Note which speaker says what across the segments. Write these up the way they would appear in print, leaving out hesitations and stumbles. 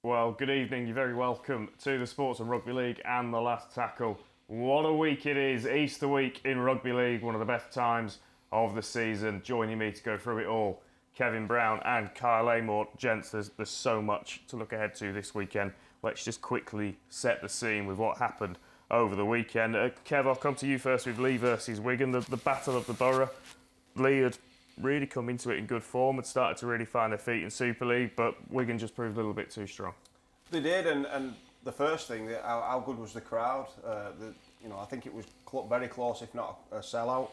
Speaker 1: Well, good evening. You're very welcome to the Sportsman Rugby League and the Last Tackle. What a week it is. Easter week in Rugby League, one of the best times of the season. Joining me to go through it all, Kevin Brown and Kyle Amor. Gents, there's so much to look ahead to this weekend. Let's just quickly set the scene with what happened over the weekend. Kev, I'll come to you first with Lee versus Wigan. The Battle of the Borough. Lee had really come into it in good form, had started to really find their feet in Super League, but Wigan just proved a little bit too strong.
Speaker 2: They did, and the first thing, how good was the crowd? I think it was very close, if not a sellout.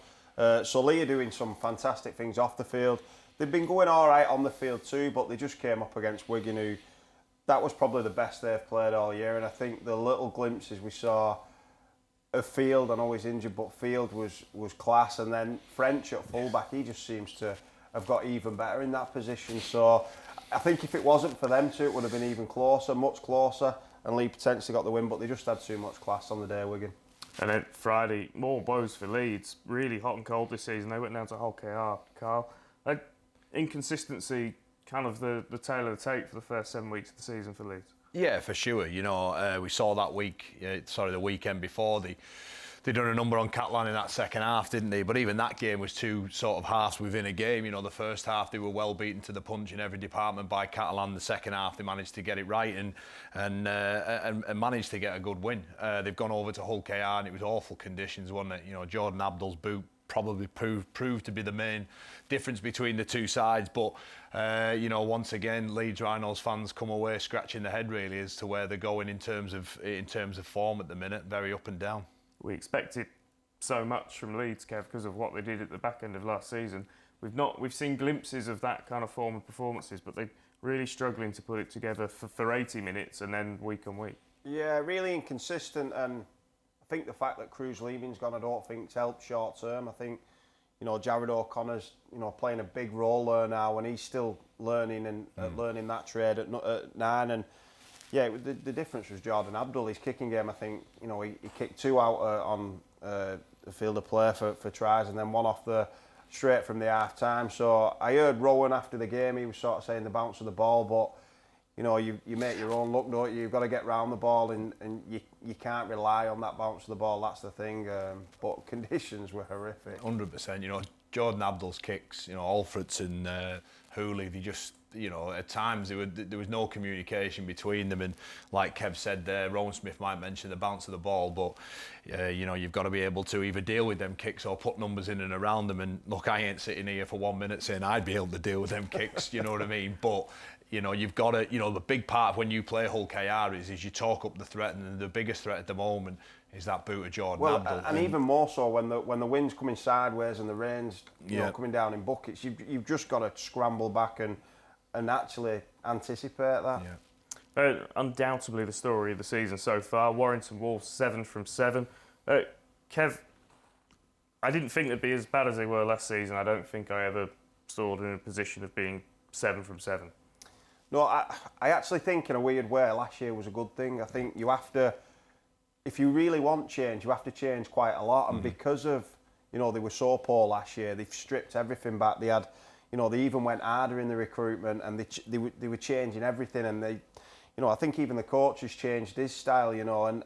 Speaker 2: So Lee are doing some fantastic things off the field. They've been going all right on the field too, but they just came up against Wigan, who that was probably the best they've played all year. And I think the little glimpses we saw of Field, I know he's injured, but Field was class. And then French at fullback, he just seems to have got even better in that position. So I think if it wasn't for them two, it would have been even closer, much closer, and Lee potentially got the win, but they just had too much class on the day, Wigan.
Speaker 1: And then Friday, more woes for Leeds. Really hot and cold this season. They went down to Hull KR. Carl, inconsistency, kind of the tail of the tape for the first 7 weeks of the season for Leeds.
Speaker 3: Yeah, for sure. We saw that the weekend before, they done a number on Catalans in that second half, didn't they? But even that game was two sort of halves within a game. The first half they were well beaten to the punch in every department by Catalans. The second half they managed to get it right and managed to get a good win. They've gone over to Hull KR and it was awful conditions, wasn't it? Jordan Abdul's boot probably proved to be the main difference between the two sides. But once again, Leeds Rhinos fans come away scratching their head really as to where they're going in terms of form at the minute. Very up and down.
Speaker 1: We expected so much from Leeds, Kev, because of what they did at the back end of last season. We've seen glimpses of that kind of form of performances, but they're really struggling to put it together for 80 minutes and then week on week. Yeah,
Speaker 2: really inconsistent, and I think the fact that Cruz leaving's gone, I don't think it's helped short term. I think, Jared O'Connor's, playing a big role there now, and he's still learning and learning that trade at 9. And yeah, the difference was Jordan Abdul. His kicking game, I think, he kicked 2 out on the field of play for tries, and then 1 off straight from the half time. So I heard Rowan after the game, he was sort of saying the bounce of the ball, but you make your own luck, don't you? You've got to get round the ball, and you can't rely on that bounce of the ball. That's the thing. But conditions were horrific.
Speaker 3: 100%. Jordan Abdul's kicks, Alfred's and Hooley, they just, at times there was no communication between them, and like Kev said there, Rowan Smith might mention the bounce of the ball, but you've got to be able to either deal with them kicks or put numbers in and around them. And look, I ain't sitting here for 1 minute saying I'd be able to deal with them kicks, you know what I mean? But you've got to, the big part of when you play Hull KR is you talk up the threat, and the biggest threat at the moment is that boot of Jordan Abdul.
Speaker 2: And even more so when the wind's coming sideways and the rain's coming down in buckets, you've just got to scramble back and actually anticipate that.
Speaker 1: Yeah. Undoubtedly the story of the season so far. Warrington Wolves 7 from 7. Kev, I didn't think they'd be as bad as they were last season. I don't think I ever saw them in a position of being 7 from 7.
Speaker 2: No, I actually think in a weird way last year was a good thing. I think you have to, if you really want change, you have to change quite a lot. And because of, they were so poor last year, they've stripped everything back. They had, they even went harder in the recruitment, and they were changing everything. And they, I think even the coach has changed his style,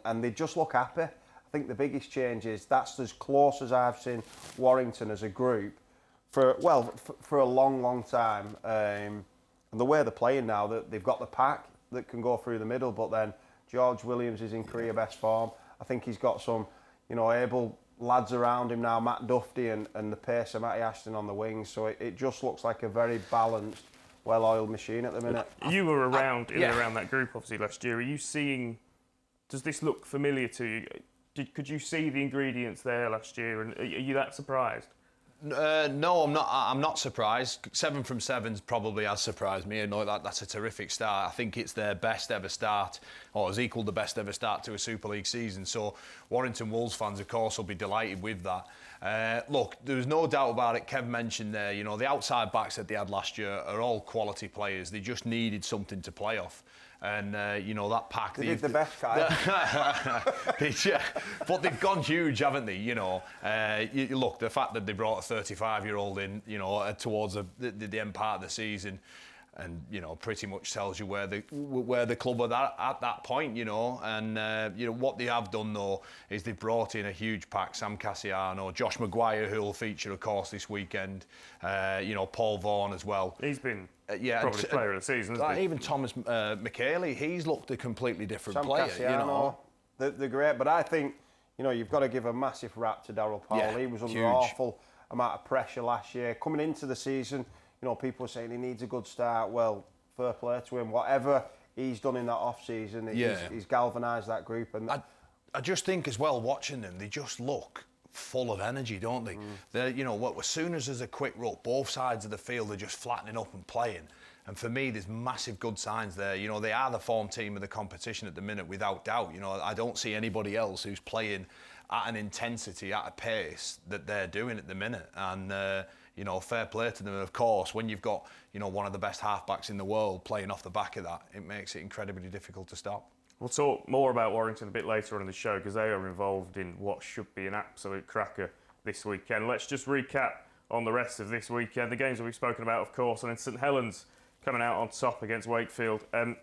Speaker 2: and they just look happy. I think the biggest change is that's as close as I've seen Warrington as a group for a long, long time. And the way they're playing now, that they've got the pack that can go through the middle, but then George Williams is in career best form. I think he's got some, able lads around him now, Matt Duffy and the pace of Matty Ashton on the wings. So it just looks like a very balanced, well-oiled machine at the minute.
Speaker 1: You were around around that group obviously last year. Are you seeing? Does this look familiar to you? Could you see the ingredients there last year, and are you that surprised?
Speaker 3: No, I'm not. I'm not surprised. 7 from 7's probably has surprised me. That's a terrific start. I think it's their best ever start, or has equalled the best ever start to a Super League season. So Warrington Wolves fans, of course, will be delighted with that. Look, there's no doubt about it. Kev mentioned there, the outside backs that they had last year are all quality players. They just needed something to play off. And, that pack...
Speaker 2: They did the best, Kyle.
Speaker 3: But they've gone huge, haven't they? Look, the fact that they brought a 35-year-old in, towards the end part of the season, and pretty much tells you where the club are at that point, and what they have done though is they've brought in a huge pack. Sam Cassiano, Josh Maguire, who will feature of course this weekend, Paul Vaughan as well.
Speaker 1: He's been probably player of the season, hasn't he?
Speaker 3: Even Thomas McHaley, he's looked a completely different
Speaker 2: Sam
Speaker 3: player.
Speaker 2: Cassiano, they're great, but I think you've got to give a massive rap to Darryl Powell.
Speaker 3: Yeah,
Speaker 2: he was under
Speaker 3: huge.
Speaker 2: awful amount of pressure last year. Coming into the season, people are saying he needs a good start. Well, fair play to him. Whatever he's done in that off-season, he's galvanised that group. And
Speaker 3: I just think as well, watching them, they just look full of energy, don't they? They're, as soon as there's a quick ruck, both sides of the field are just flattening up and playing. And for me, there's massive good signs there. They are the form team of the competition at the minute, without doubt. I don't see anybody else who's playing at an intensity, at a pace that they're doing at the minute. And fair play to them. And of course, when you've got one of the best halfbacks in the world playing off the back of that, it makes it incredibly difficult to stop.
Speaker 1: We'll talk more about Warrington a bit later on in the show because they are involved in what should be an absolute cracker this weekend. Let's just recap on the rest of this weekend. The games that we've spoken about, of course, and then St Helens coming out on top against Wakefield. I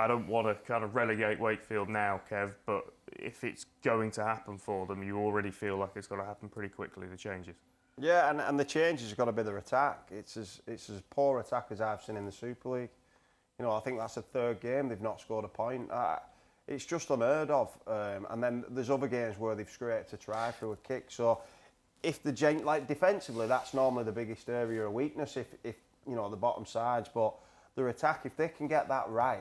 Speaker 1: don't want to kind of relegate Wakefield now, Kev, but if it's going to happen for them, you already feel like it's got to happen pretty quickly, the changes. Yeah,
Speaker 2: and the changes have got to be their attack. It's as poor attack as I've seen in the Super League. I think that's the third game they've not scored a point. It's just unheard of. And then there's other games where they've scraped a try through a kick. So if defensively, that's normally the biggest area of weakness if the bottom sides. But their attack, if they can get that right,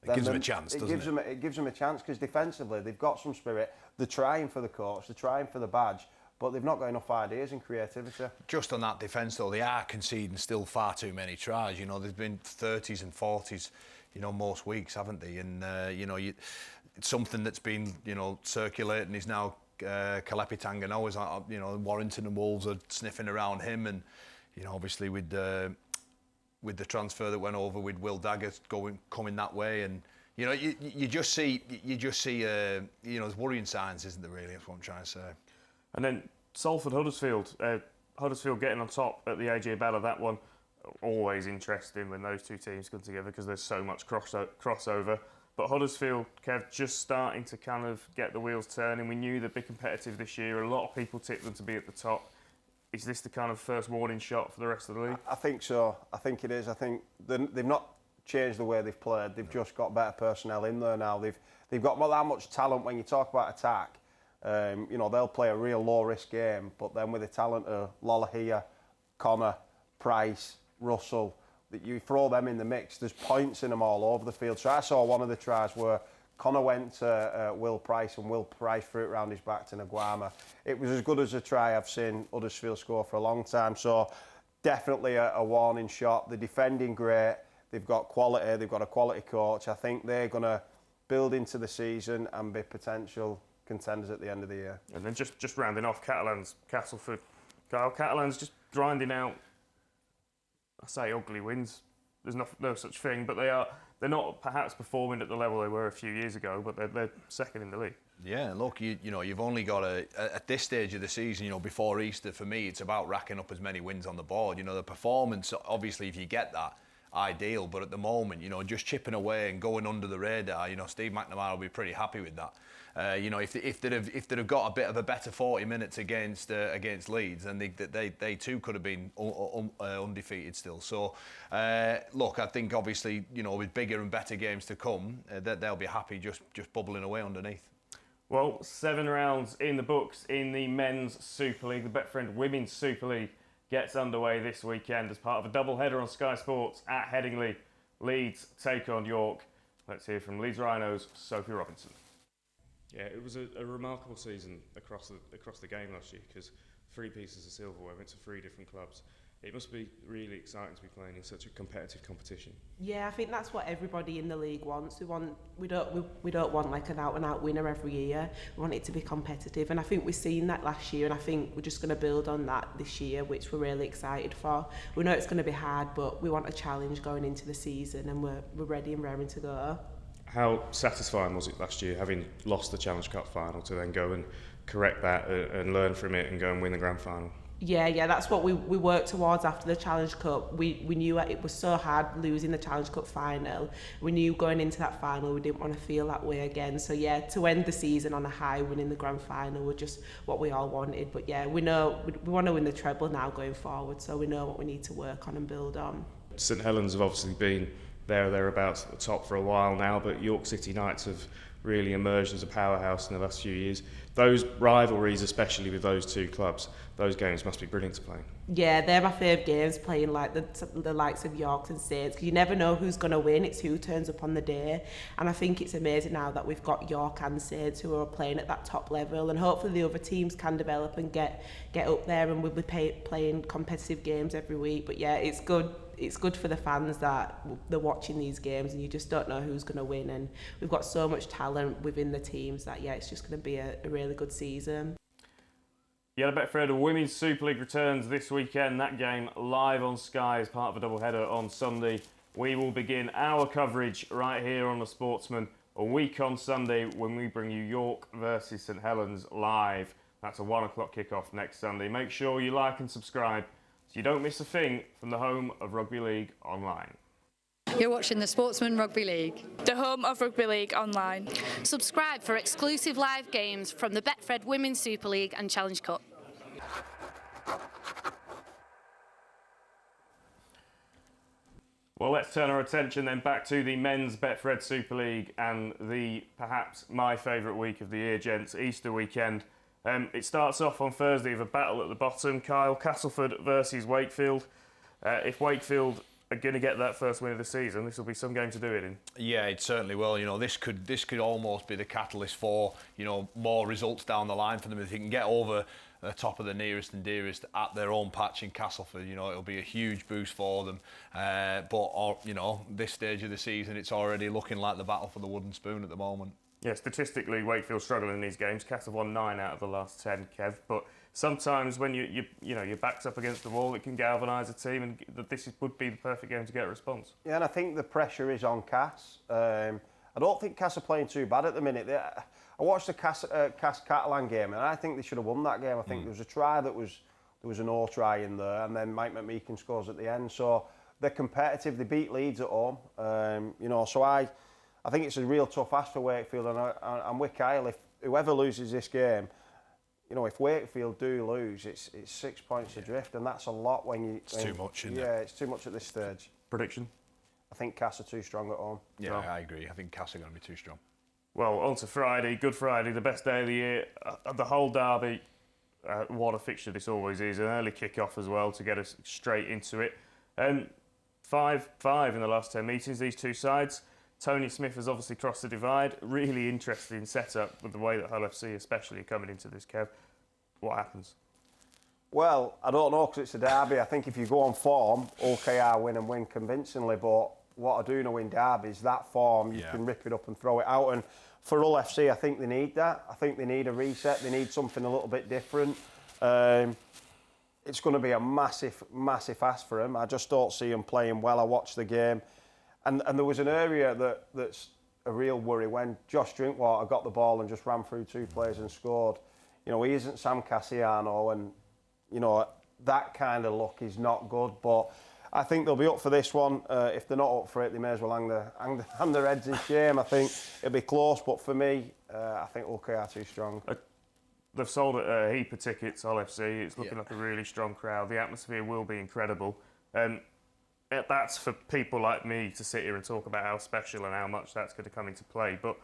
Speaker 3: it gives them a chance, doesn't it?
Speaker 2: It gives them a chance because defensively they've got some spirit. They're trying for the coach, they're trying for the badge, but they've not got enough ideas and creativity.
Speaker 3: Just on that defence though, they are conceding still far too many tries. There's been 30s and 40s, most weeks, haven't they? And it's something that's been circulating is now Kalepi Tangano is Warrington and Wolves are sniffing around him, and obviously with the transfer that went over with Will Dagger coming that way, and you just see there's worrying signs, isn't there? Really, that's what I'm trying to say.
Speaker 1: And then Salford Huddersfield, Huddersfield getting on top at the AJ Bella. That one always interesting when those two teams come together because there's so much crossover. But Huddersfield, Kev, just starting to kind of get the wheels turning. We knew they'd be competitive this year. A lot of people tipped them to be at the top. Is this the kind of first warning shot for the rest of the league?
Speaker 2: I think so. I think it is. I think they've not changed the way they've played. They've just got better personnel in there now. They've got that much talent. When you talk about attack, they'll play a real low-risk game. But then with the talent of Lollahea, Connor, Price, Russell, that you throw them in the mix, there's points in them all over the field. So I saw one of the tries where Connor went to Will Price and Will Price threw it round his back to Naguama. It was as good as a try I've seen Huddersfield score for a long time. So definitely a warning shot. The defending great. They've got quality. They've got a quality coach. I think they're going to build into the season and be potential contenders at the end of the year.
Speaker 1: And then just rounding off Catalans, Castleford. Catalans just grinding out, I say ugly wins. There's no such thing, but they're not perhaps performing at the level they were a few years ago, but they're second in the league.
Speaker 3: Yeah, look, you've only got at this stage of the season, before Easter, for me, it's about racking up as many wins on the board. The performance, obviously, if you get that, ideal, but at the moment, just chipping away and going under the radar, Steve McNamara will be pretty happy with that. If they'd have got a bit of a better 40 minutes against Leeds, then they too could have been undefeated still. So, look, I think obviously, with bigger and better games to come, they'll be happy just bubbling away underneath.
Speaker 1: Well, 7 rounds in the books in the Men's Super League. The Betfred Women's Super League gets underway this weekend as part of a double-header on Sky Sports at Headingley. Leeds take on York. Let's hear from Leeds Rhinos' Sophie Robinson.
Speaker 4: Yeah, it was a remarkable season across the game last year because 3 pieces of silverware went to 3 different clubs. It must be really exciting to be playing in such a competitive competition.
Speaker 5: Yeah, I think that's what everybody in the league wants. We don't want like an out-and-out winner every year. We want it to be competitive, and I think we've seen that last year, and I think we're just going to build on that this year, which we're really excited for. We know it's going to be hard, but we want a challenge going into the season, and we're ready and raring to go.
Speaker 4: How satisfying was it last year, having lost the Challenge Cup final, to then go and correct that and learn from it and go and win the grand final?
Speaker 5: Yeah, that's what we worked towards after the Challenge Cup. We knew it was so hard losing the Challenge Cup final. We knew going into that final we didn't want to feel that way again. So yeah, to end the season on a high, winning the grand final, was just what we all wanted. But yeah, we know we want to win the treble now going forward, so we know what we need to work on and build on.
Speaker 4: St Helens have obviously been there or thereabouts at the top for a while now, but York City Knights have really emerged as a powerhouse in the last few years. Those rivalries, especially with those two clubs, those games must be brilliant to play.
Speaker 5: Yeah, they're my favourite games, playing like the likes of York and Saints, because you never know who's going to win. It's who turns up on the day. And I think it's amazing now that we've got York and Saints who are playing at that top level, and hopefully the other teams can develop and get up there, and we'll be playing competitive games every week. But yeah, it's good. It's good for the fans that they're watching these games and you just don't know who's going to win, and we've got so much talent within the teams that yeah, it's just going to be a really good season.
Speaker 1: Yeah, the Betfred Women's Super League returns this weekend. That game live on Sky as part of a double header on Sunday. We will begin our coverage right here on the Sportsman a week on Sunday when we bring you York versus St Helens live. That's a 1 o'clock kickoff next Sunday. Make sure you like and subscribe so you don't miss a thing from the home of Rugby League Online.
Speaker 6: You're watching the Sportsman Rugby League,
Speaker 7: the home of Rugby League Online.
Speaker 8: Subscribe for exclusive live games from the Betfred Women's Super League and Challenge Cup.
Speaker 1: Well, let's turn our attention then back to the men's Betfred Super League and perhaps my favourite week of the year, gents, Easter weekend. It starts off on Thursday with a battle at the bottom, Kyle, Castleford versus Wakefield. If Wakefield are going to get that first win of the season, this will be some game to do it in.
Speaker 3: Yeah, it certainly will. You know, this could almost be the catalyst for, you know, more results down the line for them. If they can get over the top of the nearest and dearest at their own patch in Castleford, you know, it'll be a huge boost for them. You know, this stage of the season, it's already looking like the battle for the wooden spoon at the moment. Yeah,
Speaker 1: statistically, Wakefield struggling in these games. Cass have won 9 out of the last 10, Kev. But sometimes when your back's up against the wall, it can galvanise a team, and this would be the perfect game to get a response.
Speaker 2: Yeah, and I think the pressure is on Cass. I don't think Cass are playing too bad at the minute. I watched the Cass Catalan game, and I think they should have won that game. I think there was a try there was an all try in there, and then Mike McMeekin scores at the end. So they're competitive. They beat Leeds at home. You know, so I think it's a real tough ask for Wakefield, and I'm with Kyle. If whoever loses this game, you know, if Wakefield do lose, it's 6 points adrift, and that's a lot when you.
Speaker 3: It's too much, isn't it?
Speaker 2: Yeah, it's too much at this stage.
Speaker 1: Prediction?
Speaker 2: I think Cass are too strong at home.
Speaker 3: Yeah, no. I agree. I think Cass are going to be too strong.
Speaker 1: Well, on to Friday, Good Friday, the best day of the year. The whole derby, what a fixture this always is. An early kick-off as well to get us straight into it. 5-5 in the last 10 meetings, these two sides. Tony Smith has obviously crossed the divide. Really interesting setup with the way that Hull FC especially are coming into this, Kev. What happens?
Speaker 2: Well, I don't know because it's a derby. I think if you go on form, OKR win convincingly, but what I do know in derbies, that form, you can rip it up and throw it out. And for Hull FC, I think they need that. I think they need a reset. They need something a little bit different. It's going to be a massive ask for them. I just don't see them playing well. I watched the game. And there was an area that's a real worry when Josh Drinkwater got the ball and just ran through 2 players and scored. You know, he isn't Sam Cassiano, and, you know, that kind of luck is not good. But I think they'll be up for this one. If they're not up for it, they may as well hang their heads in shame. I think it'll be close, but for me, I think OK are too strong.
Speaker 1: They've sold a heap of tickets, Hull FC. It's looking like a really strong crowd. The atmosphere will be incredible. That's for people like me to sit here and talk about how special and how much that's going to come into play. But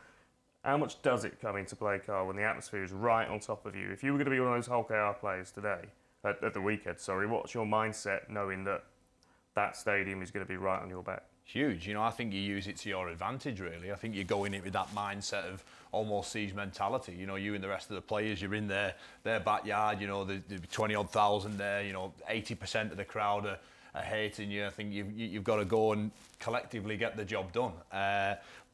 Speaker 1: how much does it come into play, Carl, when the atmosphere is right on top of you? If you were going to be one of those Hull KR players today, at the weekend, what's your mindset knowing that stadium is going to be right on your back?
Speaker 3: Huge. You know, I think you use it to your advantage, really. I think you're going in with that mindset of almost siege mentality. You know, you and the rest of the players, you're in their backyard, you know, there'll be 20-odd thousand there, you know, 80% of the crowd are hating you. I think you've got to go and collectively get the job done.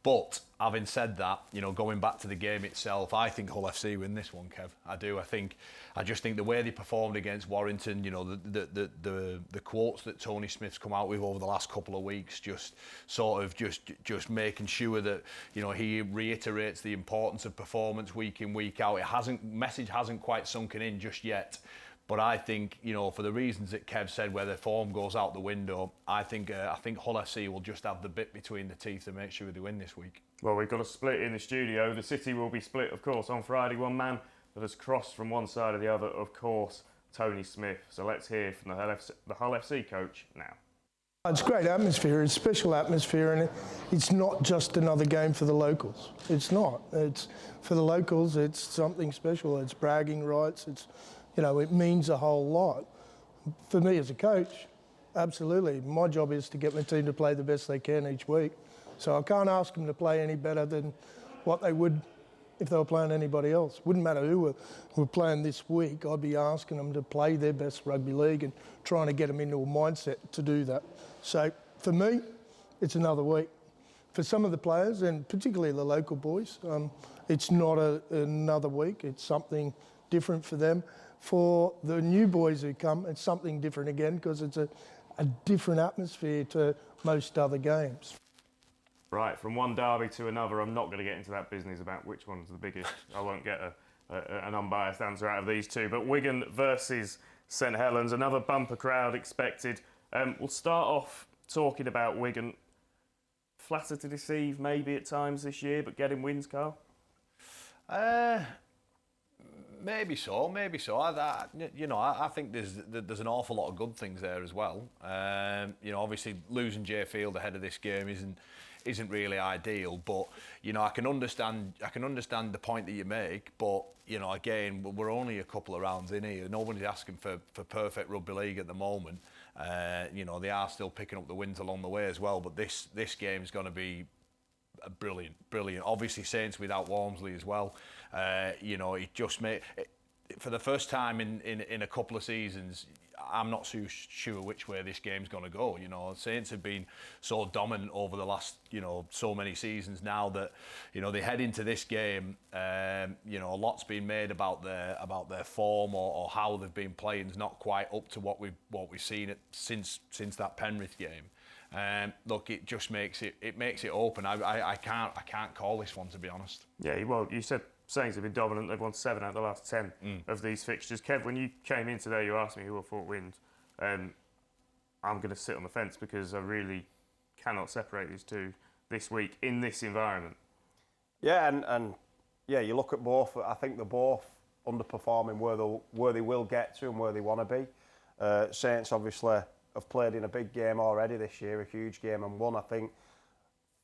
Speaker 3: But having said that, you know, going back to the game itself, I think Hull FC win this one, Kev. I do. I just think the way they performed against Warrington, you know, the quotes that Tony Smith's come out with over the last couple of weeks, just sort of just making sure that, you know, he reiterates the importance of performance week in, week out. Message hasn't quite sunken in just yet. But I think, for the reasons that Kev said, where the form goes out the window, I think Hull FC will just have the bit between the teeth to make sure they win this week.
Speaker 1: Well, we've got a split in the studio. The City will be split, of course, on Friday. One man that has crossed from one side or the other, of course, Tony Smith. So let's hear from the Hull FC coach now.
Speaker 9: It's a great atmosphere, it's a special atmosphere, and it's not just another game for the locals. It's not. It's for the locals, it's something special. It's bragging rights. It means a whole lot. For me as a coach, absolutely. My job is to get my team to play the best they can each week. So I can't ask them to play any better than what they would if they were playing anybody else. Wouldn't matter who were playing this week, I'd be asking them to play their best rugby league and trying to get them into a mindset to do that. So for me, it's another week. For some of the players, and particularly the local boys, it's not another week. It's something different for them. For the new boys who come, it's something different again because it's a different atmosphere to most other games.
Speaker 1: Right, from one derby to another, I'm not going to get into that business about which one's the biggest. I won't get an unbiased answer out of these two. But Wigan versus St Helens, another bumper crowd expected. We'll start off talking about Wigan. Flatter to deceive maybe at times this year, but getting wins, Carl?
Speaker 3: Maybe so. I think there's an awful lot of good things there as well. Obviously losing Wakefield ahead of this game isn't really ideal, but I can understand the point that you make, but again, we're only a couple of rounds in here. Nobody's asking for perfect rugby league at the moment. They are still picking up the wins along the way as well, but this game's going to be brilliant. Obviously Saints without Walmsley as well. It just made for the first time in a couple of seasons, I'm not so sure which way this game's going to go. Saints have been so dominant over the last, so many seasons now that, they head into this game. A lot's been made about their form or how they've been playing is not quite up to what we've seen since that Penrith game. Look, it just makes it open. I can't call this one, to be honest.
Speaker 1: Yeah, well, you said Saints have been dominant. They've won 7 out of the last 10 of these fixtures. Kev, when you came in today, you asked me who I thought wins. I'm going to sit on the fence because I really cannot separate these two this week in this environment.
Speaker 2: Yeah, and you look at both. I think they're both underperforming where they will get to and where they want to be. Saints obviously have played in a big game already this year, a huge game, and won. I think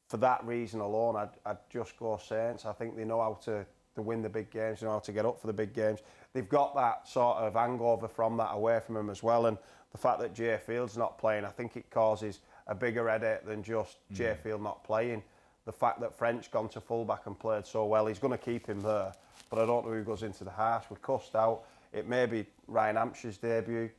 Speaker 2: for that reason alone, I'd just go Saints. I think they know how to win the big games, they know how to get up for the big games. They've got that sort of hangover from that away from them as well, and the fact that Wayfield's not playing, I think it causes a bigger headache than just Wayfield not playing. The fact that French gone to fullback and played so well, he's going to keep him there, but I don't know who goes into the half. We're cussed out. It may be Ryan Hampshire's debut.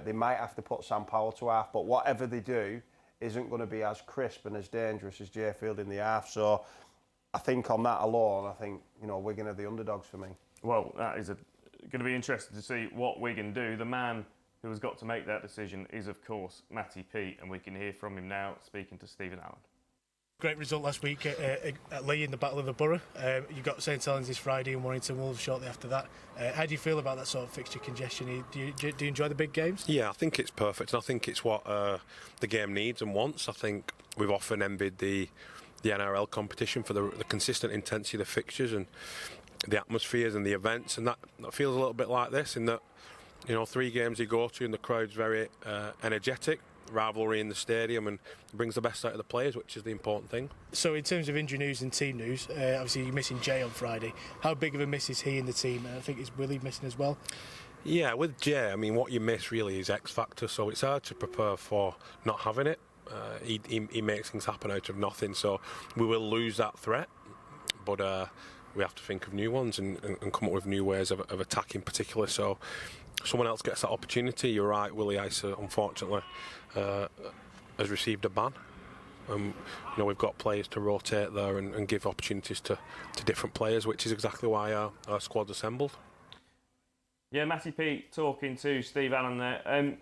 Speaker 2: They might have to put Sam Powell to half, but whatever they do isn't going to be as crisp and as dangerous as Wayfield in the half. So I think on that alone, Wigan are the underdogs for me.
Speaker 1: Well, that is going to be interesting to see what Wigan do. The man who has got to make that decision is, of course, Matty Peet, and we can hear from him now speaking to Stephen Allen.
Speaker 10: Great result last week at Lee in the Battle of the Borough. You got St Helens this Friday and Warrington Wolves shortly after that. How do you feel about that sort of fixture congestion? Do you enjoy the big games?
Speaker 11: Yeah, I think it's perfect, and I think it's what the game needs and wants. I think we've often envied the NRL competition for the consistent intensity of the fixtures and the atmospheres and the events, and that feels a little bit like this in that 3 games you go to and the crowd's very energetic, rivalry in the stadium, and brings the best out of the players, which is the important thing.
Speaker 10: So in terms of injury news and team news, obviously you're missing Jay on Friday. How big of a miss is he in the team? I think is Willie missing as well?
Speaker 11: Yeah, with Jay, what you miss really is X factor, so it's hard to prepare for not having it. He makes things happen out of nothing, so we will lose that threat, but we have to think of new ones and come up with new ways of attacking particularly. So someone else gets that opportunity. You're right, Willie Isa unfortunately has received a ban. We've got players to rotate there and give opportunities to different players, which is exactly why our squad's assembled.
Speaker 1: Yeah, Matty Peet talking to Steve Allen there.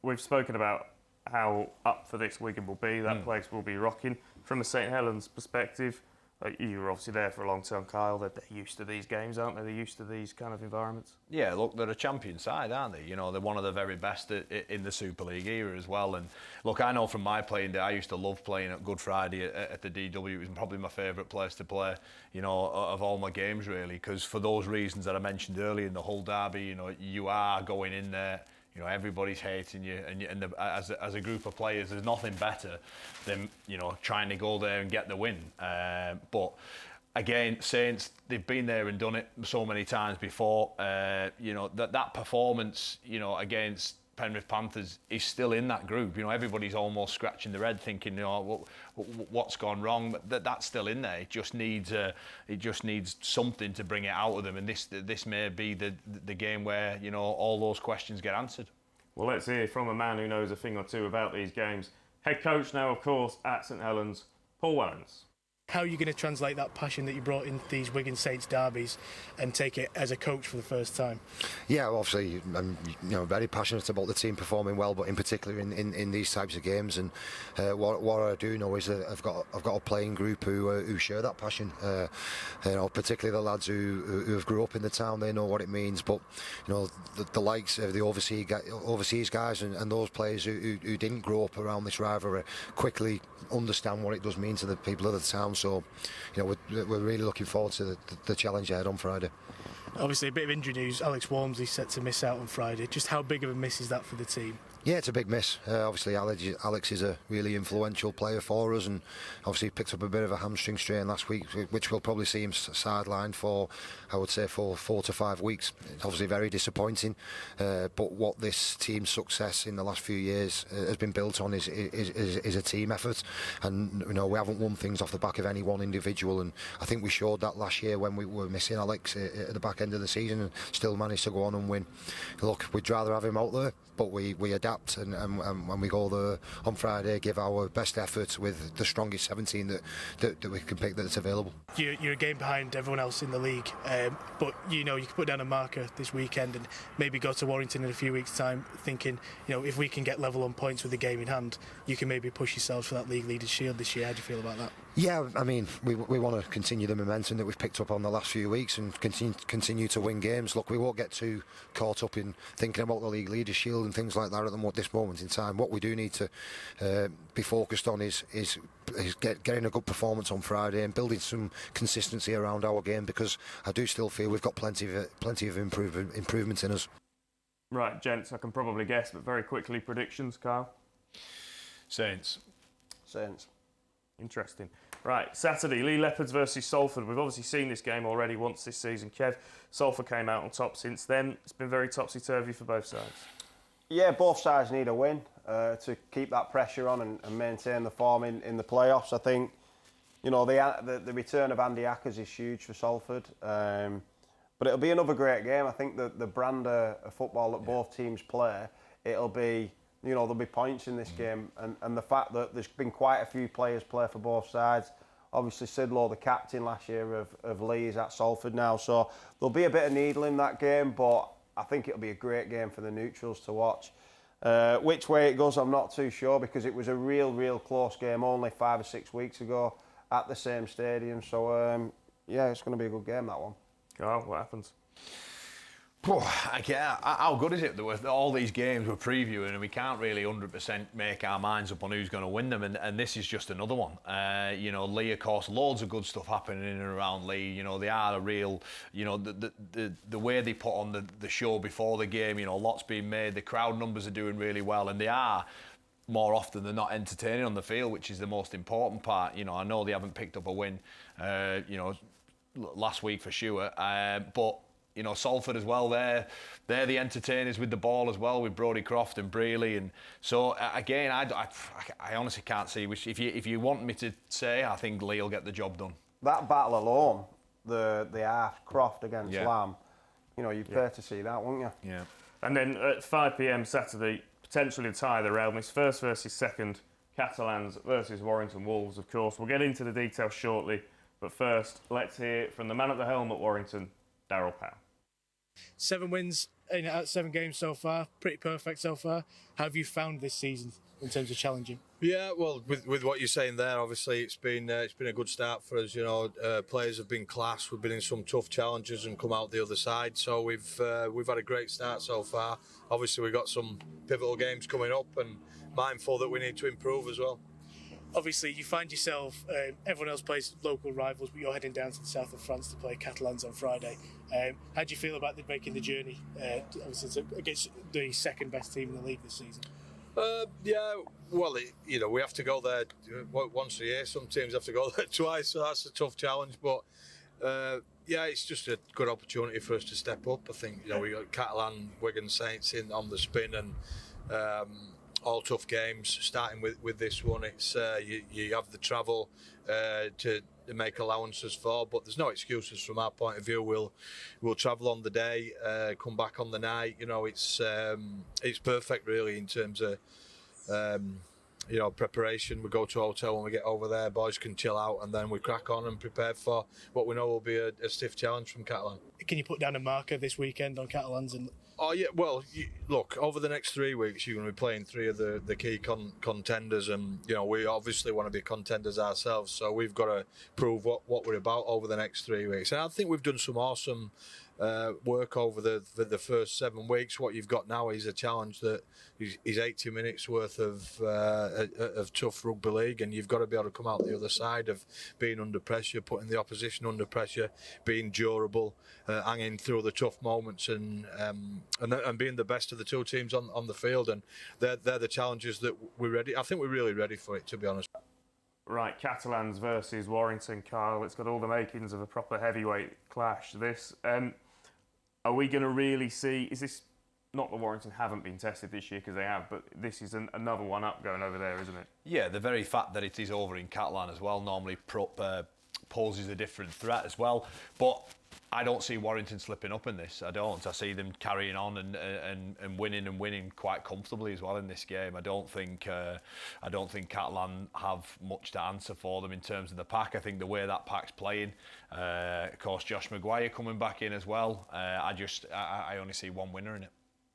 Speaker 1: We've spoken about how up for this Wigan will be. That place will be rocking. From a St Helens perspective, You were obviously there for a long time, Kyle. They're used to these games, aren't they? They're used to these kind of environments.
Speaker 3: Yeah, look, they're a champion side, aren't they? You know, they're one of the very best in the Super League era as well. And look, I know from my playing day, I used to love playing at Good Friday at the DW. It was probably my favourite place to play, you know, of all my games, really, because for those reasons that I mentioned earlier in the Hull derby, you know, you are going in there. You know, everybody's hating you, and as a group of players, there's nothing better than, you know, trying to go there and get the win. But again, Saints, they've been there and done it so many times before. You know, that performance, you know, against Penrith Panthers is still in that group. You know, everybody's almost scratching their head thinking, you know, what's gone wrong? But that's still in there. It just needs something to bring it out of them. And this may be the game where, you know, all those questions get answered.
Speaker 1: Well, let's hear from a man who knows a thing or two about these games. Head coach now, of course, at St Helens, Paul Warrens.
Speaker 10: How are you going to translate that passion that you brought in these Wigan Saints derbies and take it as a coach for the first time?
Speaker 12: Yeah, well, obviously, I'm very passionate about the team performing well, but in particular in these types of games. And what I do know is that I've got a playing group who share that passion. You know, particularly the lads who have grew up in the town, they know what it means. But you know, the likes of the overseas guys and those players who didn't grow up around this rivalry quickly understand what it does mean to the people of the town. So, you know, we're really looking forward to the challenge ahead on Friday.
Speaker 10: Obviously, a bit of injury news. Alex Walmsley's set to miss out on Friday. Just how big of a miss is that for the team?
Speaker 12: Yeah, it's a big miss. Obviously, Alex is a really influential player for us, and obviously picked up a bit of a hamstring strain last week, which we'll probably see him sidelined for, I would say, for 4 to 5 weeks. It's obviously very disappointing, but what this team's success in the last few years has been built on is a team effort, and you know, we haven't won things off the back of any one individual, and I think we showed that last year when we were missing Alex at the back end of the season and still managed to go on and win. Look, we'd rather have him out there, but we adapt, and when we go there on Friday, give our best effort with the strongest 17 that we can pick that's available.
Speaker 10: You're a game behind everyone else in the league, but you know, you can put down a marker this weekend and maybe go to Warrington in a few weeks' time thinking, you know, if we can get level on points with the game in hand, you can maybe push yourselves for that League Leaders Shield this year. How do you feel about that?
Speaker 12: Yeah, I mean, we want to continue the momentum that we've picked up on the last few weeks and continue to win games. Look, we won't get too caught up in thinking about the League Leaders Shield and things like that at this moment in time. What we do need to be focused on is getting a good performance on Friday and building some consistency around our game, because I do still feel we've got plenty of improvement in us.
Speaker 1: Right, gents, I can probably guess, but very quickly, predictions, Kyle?
Speaker 3: Saints.
Speaker 1: Interesting. Right, Saturday, Lee Leopards versus Salford. We've obviously seen this game already once this season, Kev. Salford came out on top since then. It's been very topsy-turvy for both sides. Yeah,
Speaker 2: both sides need a win to keep that pressure on and maintain the form in the playoffs. I think, you know, the return of Andy Ackers is huge for Salford. But it'll be another great game. I think the brand of football that both teams play, it'll be, you know, there'll be points in this game, and the fact that there's been quite a few players play for both sides. Obviously, Sidlow, the captain last year of Lee, is at Salford now, so there'll be a bit of needle in that game, but I think it'll be a great game for the neutrals to watch. Which way it goes, I'm not too sure, because it was a real close game only 5 or 6 weeks ago at the same stadium, so yeah, it's going to be a good game, that one.
Speaker 1: Carl, what happens?
Speaker 3: How good is it that all these games we're previewing and we can't really 100% make our minds up on who's going to win them, and this is just another one. You know, Lee, of course, loads of good stuff happening in and around Lee. You know, they are a real, you know, the way they put on the show before the game, you know, lots being made, the crowd numbers are doing really well, and they are more often than not entertaining on the field, which is the most important part. You know, I know they haven't picked up a win, you know, last week for sure, but you know, Salford as well, they're the entertainers with the ball as well, with Brodie Croft and Brealey, and so again, I honestly can't see which. If you want me to say, I think Lee will get the job done.
Speaker 2: That battle alone, the Arse Croft against Lamb, you know, you'd pay to see that, wouldn't you?
Speaker 1: Yeah. And then at 5 p.m. Saturday, potentially a tie the realm. It's first versus second, Catalans versus Warrington Wolves, of course. We'll get into the details shortly, but first, let's hear from the man at the helm at Warrington, Darryl Powell.
Speaker 10: 7 wins out 7 games so far, pretty perfect so far. How have you found this season in terms of challenging?
Speaker 3: Yeah, well, with what you're saying there, obviously it's been a good start for us. Players have been class. We've been in some tough challenges and come out the other side. So we've had a great start so far. Obviously we've got some pivotal games coming up, and mindful that we need to improve as well.
Speaker 10: Obviously, you find yourself, everyone else plays local rivals, but you're heading down to the south of France to play Catalans on Friday. How do you feel about making the journey obviously against the second best team in the league this season?
Speaker 3: Yeah, well, we have to go there once a year. Some teams have to go there twice, so that's a tough challenge. But yeah, it's just a good opportunity for us to step up. I think we got Catalan, Wigan, Saints in on the spin, and all tough games. Starting with this one, it's you have the travel to make allowances for, but there's no excuses from our point of view. We'll travel on the day, come back on the night. It's perfect really in terms of preparation. We go to a hotel when we get over there. Boys can chill out, and then we crack on and prepare for what we know will be a stiff challenge from Catalan.
Speaker 10: Can you put down a marker this weekend on Catalans?
Speaker 3: Oh yeah, well, look, over the next 3 weeks you're going to be playing 3 of the key contenders, and we obviously want to be contenders ourselves, so we've got to prove what we're about over the next 3 weeks. And I think we've done some awesome work over the first 7 weeks. What you've got now is a challenge that is 80 minutes worth of tough rugby league, and you've got to be able to come out the other side of being under pressure, putting the opposition under pressure, being durable, hanging through the tough moments, and being the best of the 2 teams on the field. And they're the challenges that we're ready. I think we're really ready for it, to be honest.
Speaker 1: Right, Catalans versus Warrington, Kyle. It's got all the makings of a proper heavyweight clash. This. Are we going to really see? Is this not that Warrington haven't been tested this year, because they have, but this is another one up going over there, isn't it?
Speaker 3: Yeah, the very fact that it is over in Catalan as well normally poses a different threat as well. But I don't see Warrington slipping up in this. I don't. I see them carrying on and winning quite comfortably as well in this game. I don't think Catalan have much to answer for them in terms of the pack. I think the way that pack's playing, of course, Josh Maguire coming back in as well. I only see one winner in it.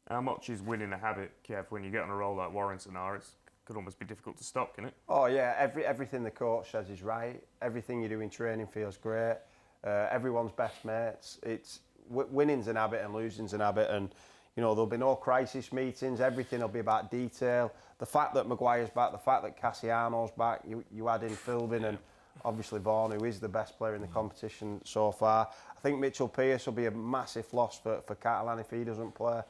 Speaker 1: How much is winning a habit, Kev, when you get on a roll like Warrington are? It could almost be difficult to stop, can it?
Speaker 2: Oh yeah, everything the coach says is right. Everything you do in training feels great. Everyone's best mates. It's winning's an habit and losing's an habit, and there'll be no crisis meetings. Everything will be about detail. The fact that Maguire's back, the fact that Cassiano's back, you add in Philbin and obviously Vaughan, who is the best player in the competition so far. I think Mitchell Pearce will be a massive loss for Catalan if he doesn't play.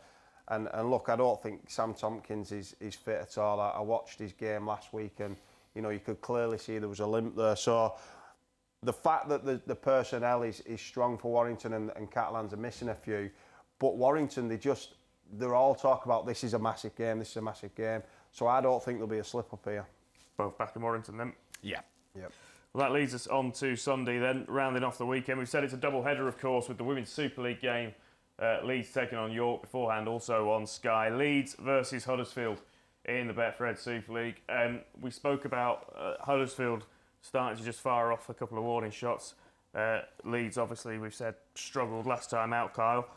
Speaker 2: And look, I don't think Sam Tompkins is fit at all. I watched his game last week, and you could clearly see there was a limp there. So the fact that the personnel is strong for Warrington and Catalans are missing a few, but Warrington, they're all talk about this is a massive game, this is a massive game. So I don't think there'll be a slip up here.
Speaker 1: Both back in Warrington then?
Speaker 3: Yeah.
Speaker 2: Yep.
Speaker 1: Well, that leads us on to Sunday then, rounding off the weekend. We've said it's a double header, of course, with the Women's Super League game. Leeds taking on York beforehand, also on Sky. Leeds versus Huddersfield in the Betfred Super League. We spoke about Huddersfield starting to just fire off a couple of warning shots. Leeds, obviously, we've said, struggled last time out, Kyle.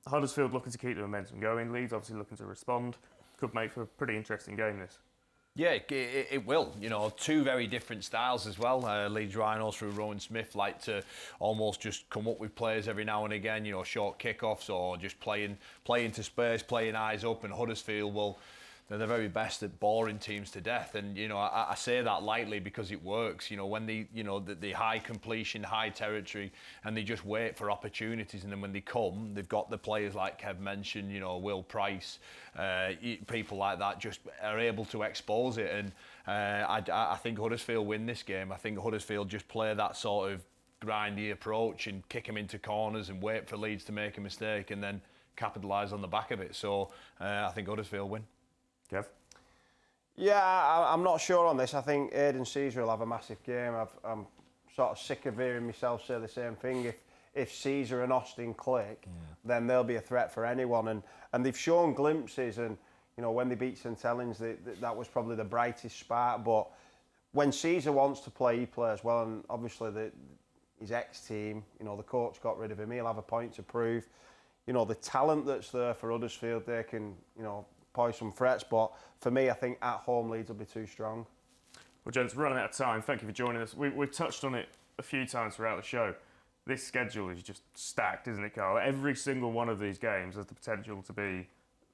Speaker 1: Huddersfield looking to keep the momentum going. Leeds obviously looking to respond. Could make for a pretty interesting game, this.
Speaker 3: Yeah, it will. 2 very different styles as well. Leeds Rhinos through Rowan Smith like to almost just come up with players every now and again, short kickoffs or just playing to space, playing eyes up. And Huddersfield, they're the very best at boring teams to death. And, I say that lightly because it works. When the high completion, high territory, and they just wait for opportunities. And then when they come, they've got the players like Kev mentioned, Will Price, people like that just are able to expose it. And I think Huddersfield win this game. I think Huddersfield just play that sort of grindy approach and kick them into corners and wait for Leeds to make a mistake and then capitalise on the back of it. So I think Huddersfield win.
Speaker 1: Kev?
Speaker 2: Yeah, I'm not sure on this. I think Aidan Caesar will have a massive game. I'm sort of sick of hearing myself say the same thing. If Caesar and Austin click, then they'll be a threat for anyone. And they've shown glimpses, and when they beat St Helens, that was probably the brightest spark. But when Caesar wants to play, he plays well, and obviously his ex-team, the coach got rid of him. He'll have a point to prove. you know, the talent that's there for Huddersfield, they can, you know, pose some threats. But for me, I think at home Leeds will be too strong.
Speaker 1: Well, gents, we're running out of time. Thank you for joining us. We've touched on it a few times throughout the show. This schedule is just stacked, isn't it, Carl? Every single one of these games has the potential to be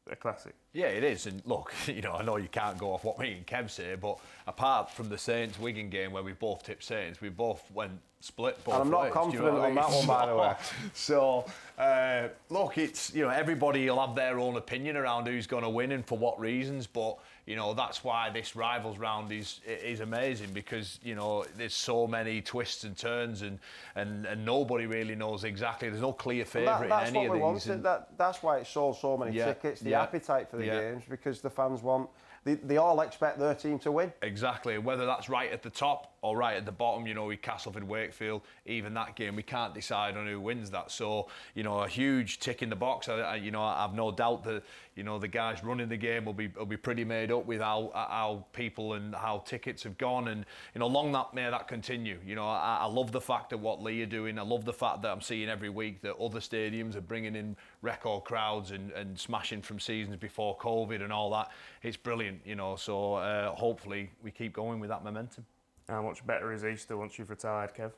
Speaker 1: a classic.
Speaker 3: Yeah, it is. And look, you know, I know you can't go off what me and Kev say, but apart from the Saints-Wigan game where we both tipped Saints, we both went split both
Speaker 2: And I'm not
Speaker 3: ways,
Speaker 2: confident on that one, by the way.
Speaker 3: So, look, it's, you know, everybody will have their own opinion around who's going to win and for what reasons, but, you know, that's why this rivals round is amazing, because, you know, there's so many twists and turns and nobody really knows exactly. There's no clear favourite in any of these.
Speaker 2: That's why it sold so many tickets, the appetite for the games, because the fans want... They all expect their team to win.
Speaker 3: Exactly. Whether that's right at the top or right at the bottom, you know, with Castleford, Wakefield, even that game, we can't decide on who wins that. So, you know, a huge tick in the box. You know, I've no doubt that, you know, the guys running the game will be pretty made up with how people and how tickets have gone. And, you know, may that continue. You know, I love the fact that what Lee are doing. I love the fact that I'm seeing every week that other stadiums are bringing in record crowds and smashing from seasons before COVID and all that. It's brilliant, you know, so hopefully we keep going with that momentum.
Speaker 1: How much better is Easter once you've retired, Kev?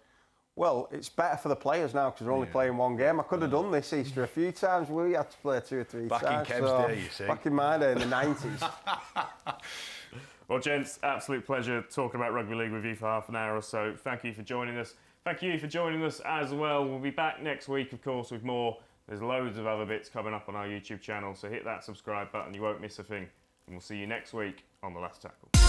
Speaker 2: Well, it's better for the players now because we're only playing one game. I could have done this Easter a few times. We had to play 2 or 3
Speaker 3: times. Back in Kev's day, you see.
Speaker 2: Back in my day, in the 90s.
Speaker 1: Well, gents, absolute pleasure talking about Rugby League with you for half an hour or so. Thank you for joining us. Thank you for joining us as well. We'll be back next week, of course, with more. There's loads of other bits coming up on our YouTube channel, so hit that subscribe button. You won't miss a thing. And we'll see you next week on The Last Tackle.